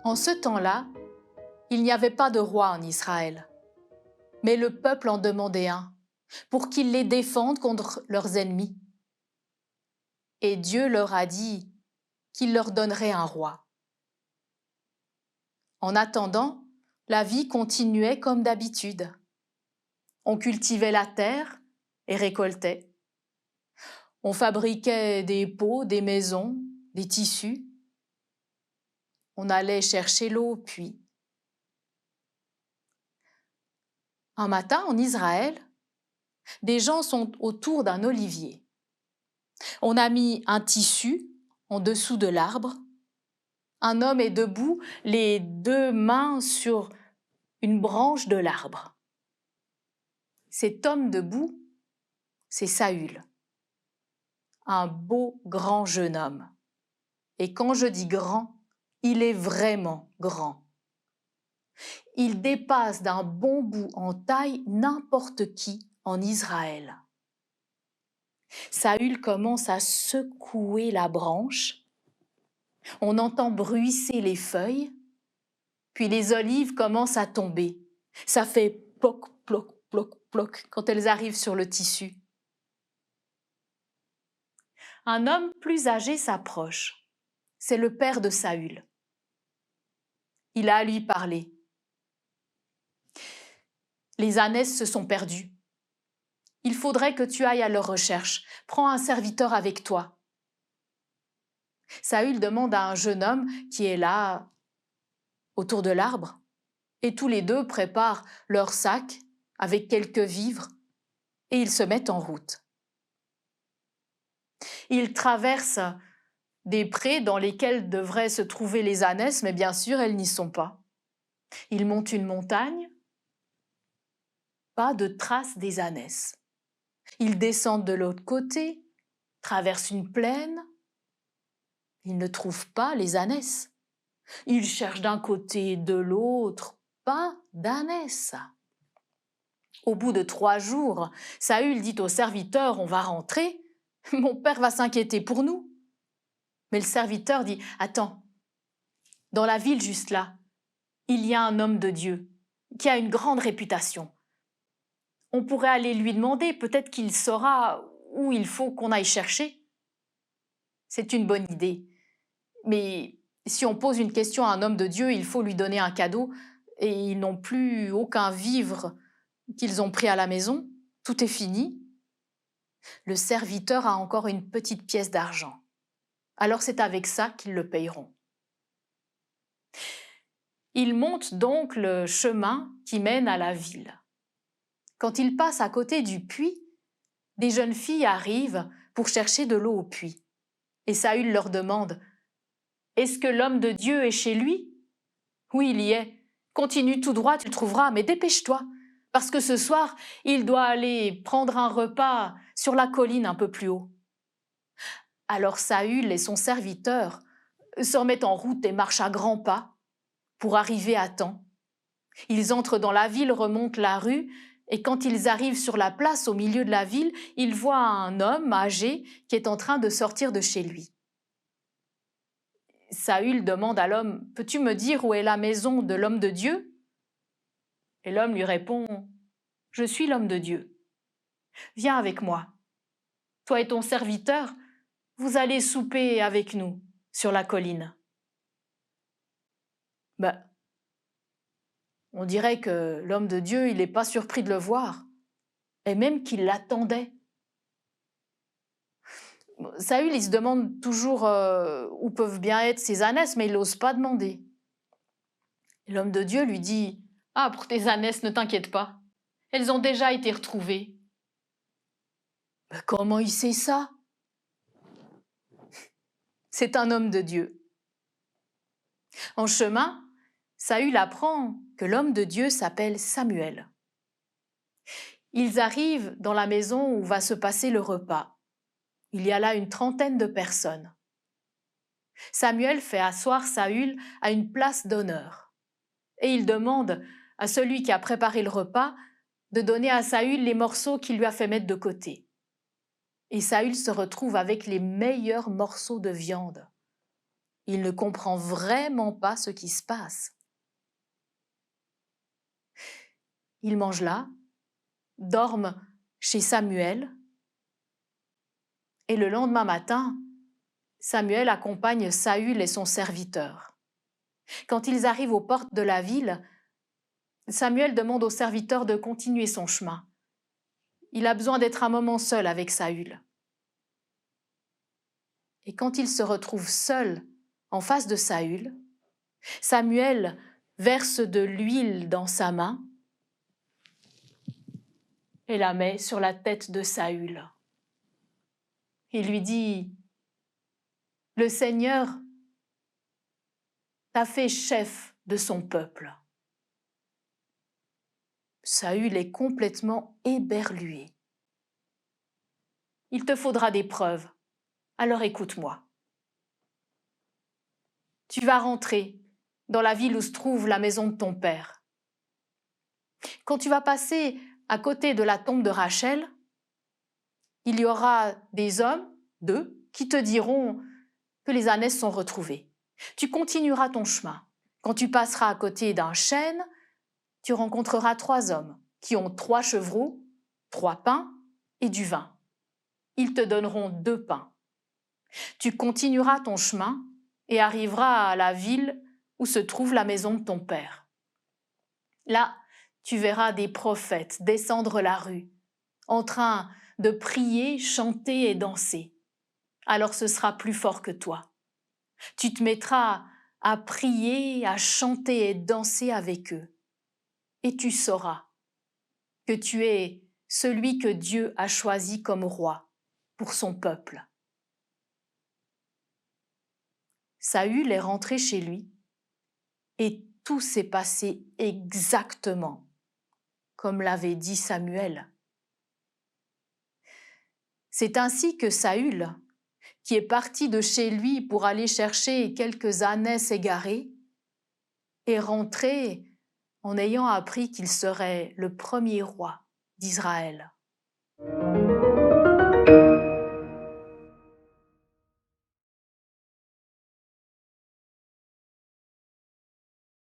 En ce temps-là, il n'y avait pas de roi en Israël, mais le peuple en demandait un, pour qu'il les défende contre leurs ennemis. Et Dieu leur a dit qu'il leur donnerait un roi. En attendant, la vie continuait comme d'habitude. On cultivait la terre et récoltait. On fabriquait des pots, des maisons, des tissus. On allait chercher l'eau au puits. Un matin, en Israël, des gens sont autour d'un olivier. On a mis un tissu en dessous de l'arbre. Un homme est debout, les deux mains sur une branche de l'arbre. Cet homme debout, c'est Saül, un beau grand jeune homme. Et quand je dis grand, il est vraiment grand. Il dépasse d'un bon bout en taille n'importe qui en Israël. Saül commence à secouer la branche. On entend bruisser les feuilles, puis les olives commencent à tomber. Ça fait ploc, ploc, ploc, ploc quand elles arrivent sur le tissu. Un homme plus âgé s'approche. C'est le père de Saül. Il a à lui parler. Les ânesses se sont perdues. Il faudrait que tu ailles à leur recherche. Prends un serviteur avec toi. Saül demande à un jeune homme qui est là, autour de l'arbre, et tous les deux préparent leur sac avec quelques vivres et ils se mettent en route. Ils traversent des prés dans lesquels devraient se trouver les ânesses, mais bien sûr, elles n'y sont pas. Ils montent une montagne, pas de traces des ânesses. Ils descendent de l'autre côté, traversent une plaine. Ils ne trouvent pas les ânesses. Ils cherchent d'un côté et de l'autre, pas d'ânesses. Au bout de 3 jours, Saül dit au serviteur « On va rentrer, mon père va s'inquiéter pour nous. » Mais le serviteur dit « Attends, dans la ville juste là, il y a un homme de Dieu qui a une grande réputation. On pourrait aller lui demander, peut-être qu'il saura où il faut qu'on aille chercher. » C'est une bonne idée. Mais si on pose une question à un homme de Dieu, il faut lui donner un cadeau et ils n'ont plus aucun vivre qu'ils ont pris à la maison. Tout est fini. Le serviteur a encore une petite pièce d'argent. Alors c'est avec ça qu'ils le payeront. Ils montent donc le chemin qui mène à la ville. Quand ils passent à côté du puits, des jeunes filles arrivent pour chercher de l'eau au puits. Et Saül leur demande « Est-ce que l'homme de Dieu est chez lui ?»« Oui, il y est. Continue tout droit, tu le trouveras, mais dépêche-toi, parce que ce soir, il doit aller prendre un repas sur la colline un peu plus haut. » Alors Saül et son serviteur se remettent en route et marchent à grands pas pour arriver à temps. Ils entrent dans la ville, remontent la rue, et quand ils arrivent sur la place au milieu de la ville, ils voient un homme âgé qui est en train de sortir de chez lui. Saül demande à l'homme « Peux-tu me dire où est la maison de l'homme de Dieu ?» Et l'homme lui répond « Je suis l'homme de Dieu. Viens avec moi. Toi et ton serviteur, vous allez souper avec nous sur la colline. » On dirait que l'homme de Dieu, il n'est pas surpris de le voir, et même qu'il l'attendait. Saül, il se demande toujours où peuvent bien être ces ânesses, mais il n'ose pas demander. L'homme de Dieu lui dit « Ah, pour tes ânesses, ne t'inquiète pas, elles ont déjà été retrouvées. » Comment il sait ça? C'est un homme de Dieu. En chemin, Saül apprend que l'homme de Dieu s'appelle Samuel. Ils arrivent dans la maison où va se passer le repas. Il y a là une trentaine de personnes. Samuel fait asseoir Saül à une place d'honneur. Et il demande à celui qui a préparé le repas de donner à Saül les morceaux qu'il lui a fait mettre de côté. Et Saül se retrouve avec les meilleurs morceaux de viande. Il ne comprend vraiment pas ce qui se passe. Il mange là, dorment chez Samuel, et le lendemain matin, Samuel accompagne Saül et son serviteur. Quand ils arrivent aux portes de la ville, Samuel demande au serviteur de continuer son chemin. Il a besoin d'être un moment seul avec Saül. Et quand il se retrouve seul en face de Saül, Samuel verse de l'huile dans sa main et la met sur la tête de Saül. Il lui dit « Le Seigneur t'a fait chef de son peuple. » Saül est complètement éberlué. « Il te faudra des preuves, alors écoute-moi. Tu vas rentrer dans la ville où se trouve la maison de ton père. Quand tu vas passer à côté de la tombe de Rachel, il y aura des hommes, 2, qui te diront que les ânesses sont retrouvées. Tu continueras ton chemin. Quand tu passeras à côté d'un chêne, tu rencontreras 3 hommes qui ont 3 chevreaux, 3 pains et du vin. Ils te donneront 2 pains. Tu continueras ton chemin et arriveras à la ville où se trouve la maison de ton père. Là, tu verras des prophètes descendre la rue, en train de prier, chanter et danser. Alors ce sera plus fort que toi. Tu te mettras à prier, à chanter et danser avec eux. Et tu sauras que tu es celui que Dieu a choisi comme roi pour son peuple. Saül est rentré chez lui et tout s'est passé exactement comme l'avait dit Samuel. C'est ainsi que Saül, qui est parti de chez lui pour aller chercher quelques ânesses égarées, est rentré en ayant appris qu'il serait le premier roi d'Israël.